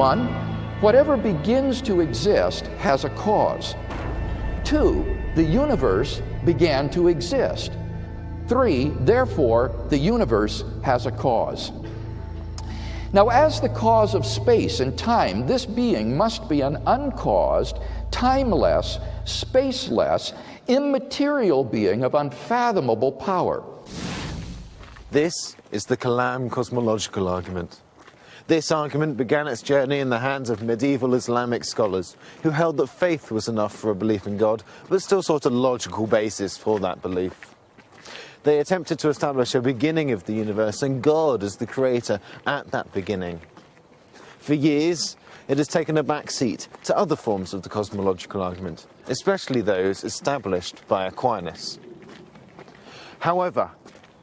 1. Whatever begins to exist has a cause. 2. The universe began to exist. 3. Therefore, the universe has a cause. Now, as the cause of space and time, this being must be an uncaused, timeless, spaceless, immaterial being of unfathomable power. This is the Kalam cosmological argument. This argument began its journey in the hands of medieval Islamic scholars who held that faith was enough for a belief in God, but still sought a logical basis for that belief. They attempted to establish a beginning of the universe and God as the creator at that beginning. For years, it has taken a back seat to other forms of the cosmological argument, especially those established by Aquinas. However,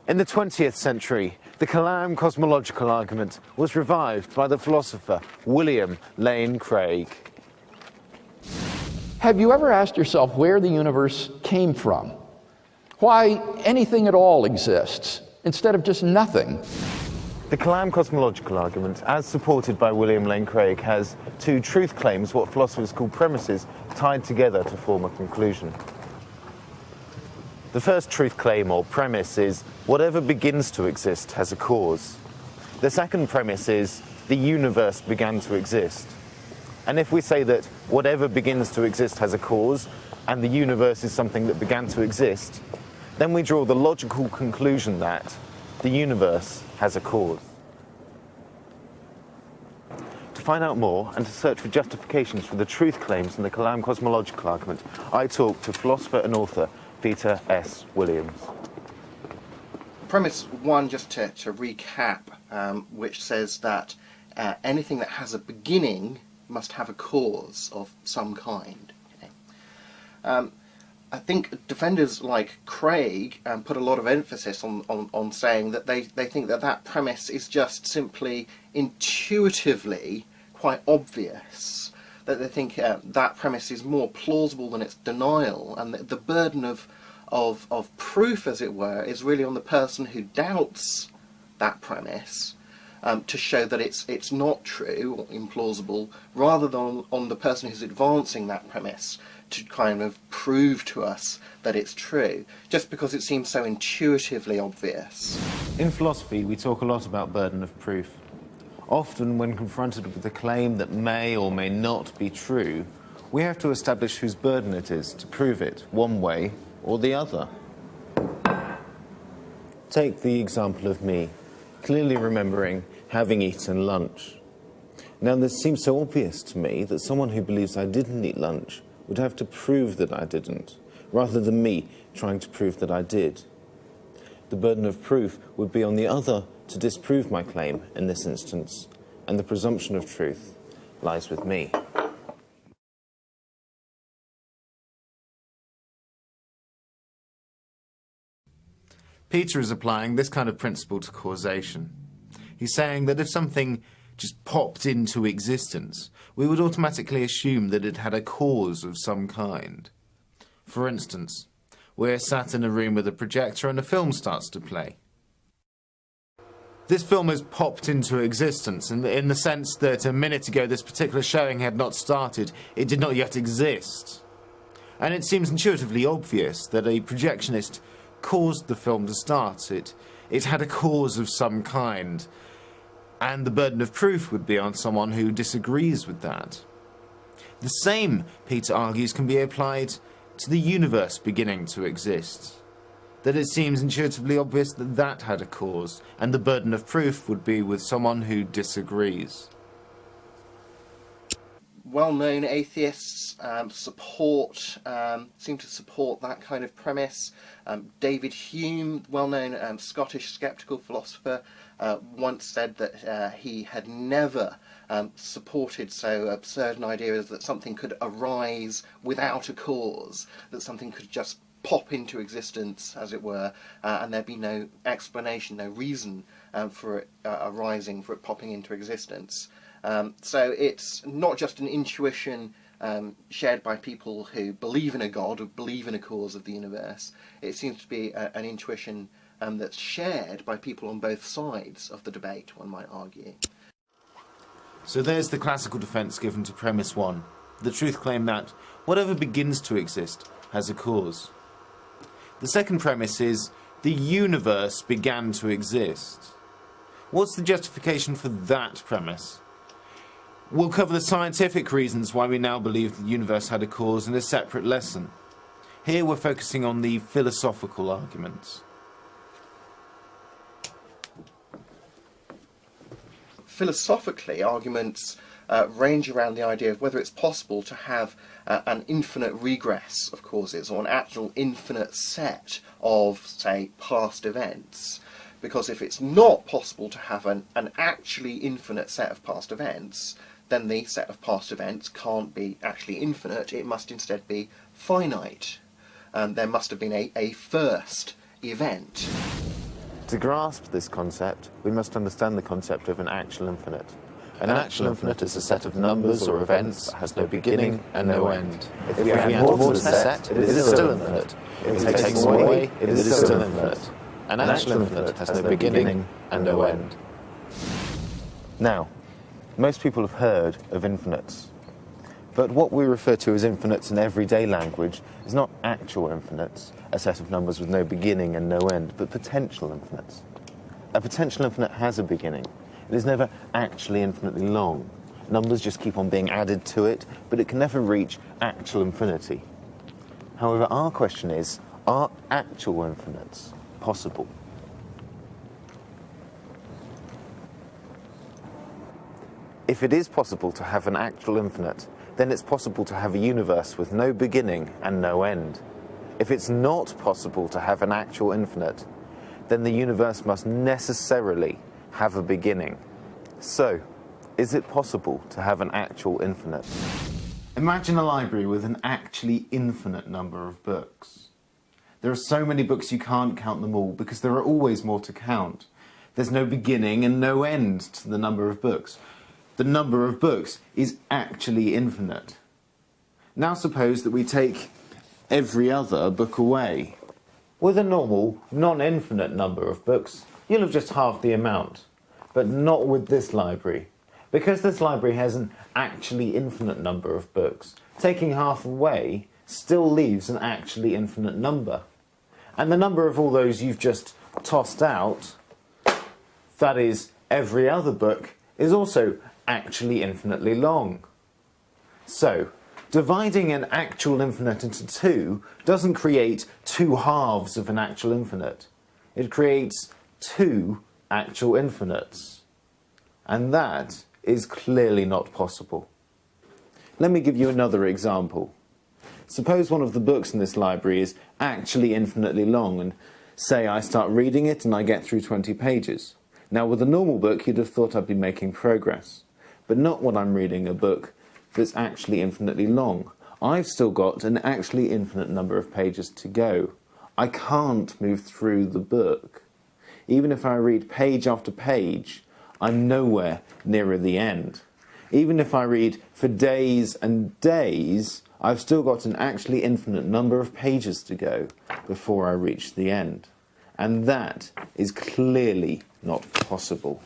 in the 20th century, the Kalam cosmological argument was revived by the philosopher William Lane Craig. Have you ever asked yourself where the universe came from? Why anything at all exists, instead of just nothing? The Kalam cosmological argument, as supported by William Lane Craig, has two truth claims, what philosophers call premises, tied together to form a conclusion. The first truth claim or premise is whatever begins to exist has a cause. The second premise is the universe began to exist. And if we say that whatever begins to exist has a cause and the universe is something that began to exist, then we draw the logical conclusion that the universe has a cause. To find out more and to search for justifications for the truth claims in the Kalam cosmological argument, I talked to philosopher and author Peter S. Williams. Premise 1, just to recap, which says that anything that has a beginning must have a cause of some kind. Okay? I think defenders like Craig put a lot of emphasis on saying that they think that that premise is just simply intuitively quite obvious, that they think that premise is more plausible than its denial, and that the burden of proof, as it were, is really on the person who doubts that premise to show that it's not true or implausible, rather than on the person who's advancing that premise to kind of prove to us that it's true, just because it seems so intuitively obvious. In philosophy, we talk a lot about burden of proof. Often, when confronted with a claim that may or may not be true, we have to establish whose burden it is to prove it one way or the other. Take the example of me, clearly remembering having eaten lunch. Now, this seems so obvious to me that someone who believes I didn't eat lunch would have to prove that I didn't, rather than me trying to prove that I did. The burden of proof would be on the other to disprove my claim in this instance, and the presumption of truth lies with me. Peter is applying this kind of principle to causation. He's saying that if something just popped into existence, we would automatically assume that it had a cause of some kind. For instance, we're sat in a room with a projector and a film starts to play. This film has popped into existence in the sense that a minute ago this particular showing had not started, it did not yet exist. And it seems intuitively obvious that a projectionist caused the film to start. It had a cause of some kind. And the burden of proof would be on someone who disagrees with that. The same, Peter argues, can be applied to the universe beginning to exist. That it seems intuitively obvious that that had a cause, and the burden of proof would be with someone who disagrees. Well-known atheists seem to support that kind of premise. David Hume, well-known Scottish sceptical philosopher, once said that he had never supported so absurd an idea as that something could arise without a cause, that something could just pop into existence, as it were, and there'd be no explanation, no reason for it arising, for it popping into existence. So it's not just an intuition shared by people who believe in a God or believe in a cause of the universe. It seems to be an intuition that's shared by people on both sides of the debate, one might argue. So there's the classical defence given to premise 1. The truth claim that whatever begins to exist has a cause. The second premise is the universe began to exist. What's the justification for that premise? We'll cover the scientific reasons why we now believe the universe had a cause in a separate lesson. Here we're focusing on the philosophical arguments. Philosophically, arguments range around the idea of whether it's possible to have an infinite regress of causes, or an actual infinite set of, say, past events. Because if it's not possible to have an actually infinite set of past events, then the set of past events can't be actually infinite, it must instead be finite. There must have been a first event. To grasp this concept, we must understand the concept of an actual infinite. An actual infinite is a set of numbers or events that has no beginning and no end. If we add more to the set, it is still infinite. If we take more away, it is still infinite. An actual infinite has no beginning and no end. Now, most people have heard of infinites. But what we refer to as infinites in everyday language is not actual infinites, a set of numbers with no beginning and no end, but potential infinites. A potential infinite has a beginning. It is never actually infinitely long. Numbers just keep on being added to it, but it can never reach actual infinity. However, our question is, are actual infinites possible? If it is possible to have an actual infinite, then it's possible to have a universe with no beginning and no end. If it's not possible to have an actual infinite, then the universe must necessarily have a beginning. So, is it possible to have an actual infinite? Imagine a library with an actually infinite number of books. There are so many books you can't count them all because there are always more to count. There's no beginning and no end to the number of books. The number of books is actually infinite. Now suppose that we take every other book away. With a normal, non-infinite number of books, you'll have just halved the amount. But not with this library. Because this library has an actually infinite number of books, taking half away still leaves an actually infinite number. And the number of all those you've just tossed out, that is, every other book, is also actually infinitely long. So, dividing an actual infinite into two doesn't create two halves of an actual infinite. It creates two actual infinites. And that is clearly not possible. Let me give you another example. Suppose one of the books in this library is actually infinitely long, and say I start reading it and I get through 20 pages. Now with a normal book you'd have thought I'd be making progress, but not when I'm reading a book that's actually infinitely long. I've still got an actually infinite number of pages to go. I can't move through the book. Even if I read page after page, I'm nowhere nearer the end. Even if I read for days and days, I've still got an actually infinite number of pages to go before I reach the end. And that is clearly not possible.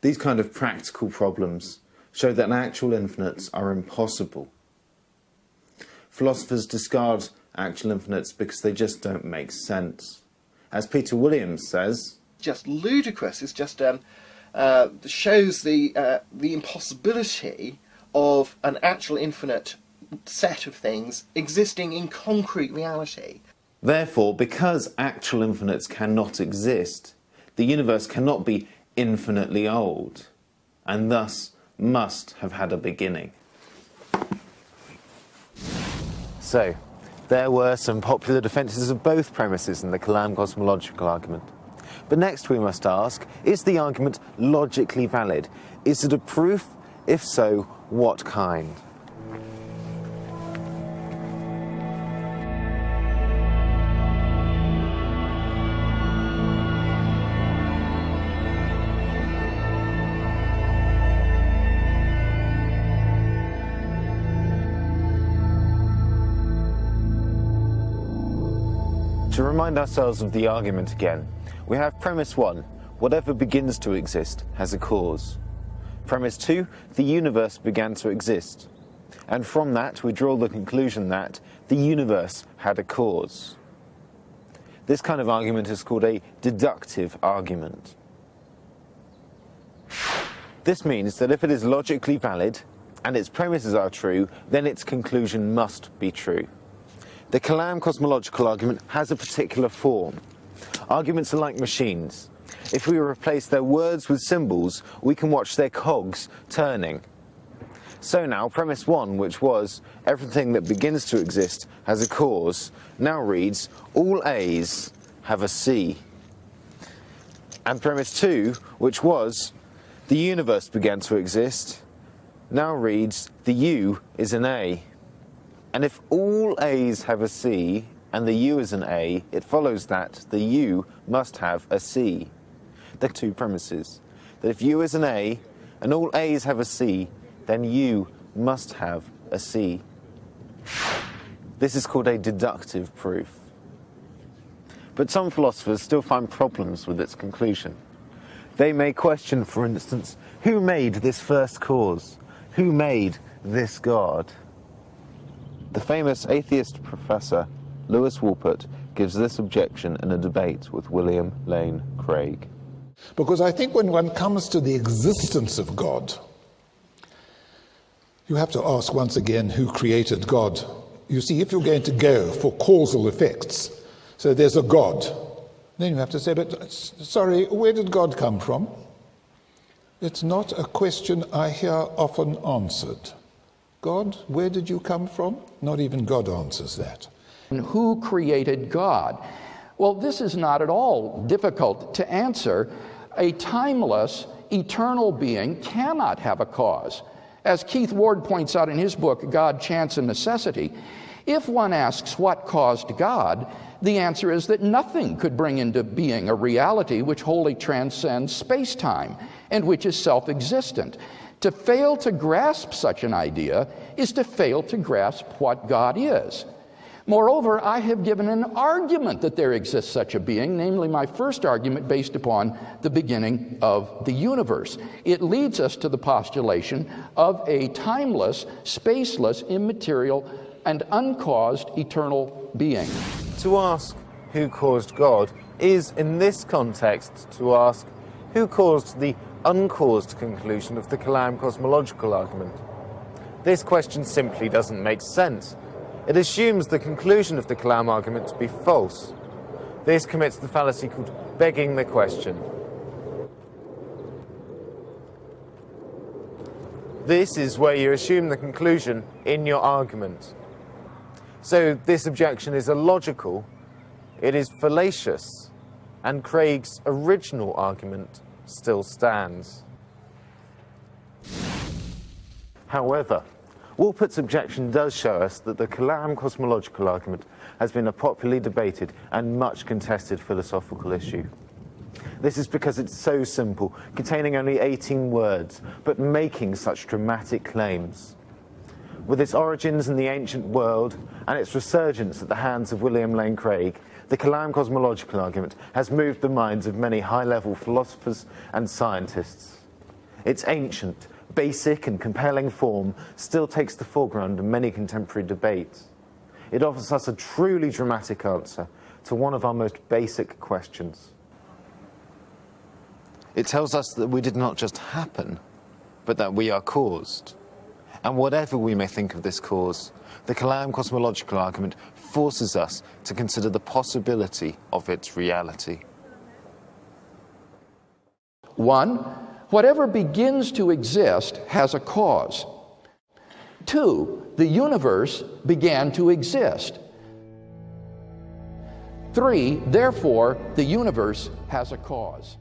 These kind of practical problems show that actual infinites are impossible. Philosophers discard actual infinites because they just don't make sense. As Peter Williams says, just ludicrous. It's just shows the impossibility of an actual infinite set of things existing in concrete reality. Therefore, because actual infinites cannot exist, the universe cannot be infinitely old, and thus must have had a beginning. So, there were some popular defences of both premises in the Kalam cosmological argument. But next we must ask, is the argument logically valid? Is it a proof? If so, what kind? To remind ourselves of the argument again, we have premise 1, whatever begins to exist has a cause. Premise 2, the universe began to exist. And from that, we draw the conclusion that the universe had a cause. This kind of argument is called a deductive argument. This means that if it is logically valid and its premises are true, then its conclusion must be true. The Kalam cosmological argument has a particular form. Arguments are like machines. If we replace their words with symbols, we can watch their cogs turning. So now, premise 1, which was everything that begins to exist has a cause, now reads all A's have a C. And premise 2, which was the universe began to exist, now reads the U is an A. And if all A's have a C and the U is an A, it follows that the U must have a C. The two premises, that if U is an A and all A's have a C, then U must have a C. This is called a deductive proof. But some philosophers still find problems with its conclusion. They may question, for instance, who made this first cause? Who made this God? The famous atheist professor Lewis Wolpert gives this objection in a debate with William Lane Craig. Because I think when one comes to the existence of God, you have to ask once again who created God. You see, if you're going to go for causal effects, so there's a God, then you have to say, but sorry, where did God come from? It's not a question I hear often answered. God, where did you come from? Not even God answers that. And who created God? Well, this is not at all difficult to answer. A timeless, eternal being cannot have a cause. As Keith Ward points out in his book, God, Chance, and Necessity, if one asks what caused God, the answer is that nothing could bring into being a reality which wholly transcends space-time and which is self-existent. To fail to grasp such an idea is to fail to grasp what God is. Moreover, I have given an argument that there exists such a being, namely my first argument based upon the beginning of the universe. It leads us to the postulation of a timeless, spaceless, immaterial, and uncaused eternal being. To ask who caused God is, in this context, to ask who caused the uncaused conclusion of the Kalam cosmological argument. This question simply doesn't make sense. It assumes the conclusion of the Kalam argument to be false. This commits the fallacy called begging the question. This is where you assume the conclusion in your argument. So this objection is illogical, it is fallacious, and Craig's original argument still stands. However, Wolpert's objection does show us that the Kalam cosmological argument has been a popularly debated and much contested philosophical issue. This is because it's so simple, containing only 18 words, but making such dramatic claims. With its origins in the ancient world and its resurgence at the hands of William Lane Craig, the Kalam cosmological argument has moved the minds of many high-level philosophers and scientists. Its ancient, basic and compelling form still takes the foreground in many contemporary debates. It offers us a truly dramatic answer to one of our most basic questions. It tells us that we did not just happen, but that we are caused. And whatever we may think of this cause, the Kalam cosmological argument forces us to consider the possibility of its reality. 1, whatever begins to exist has a cause. 2, the universe began to exist. 3, therefore, the universe has a cause.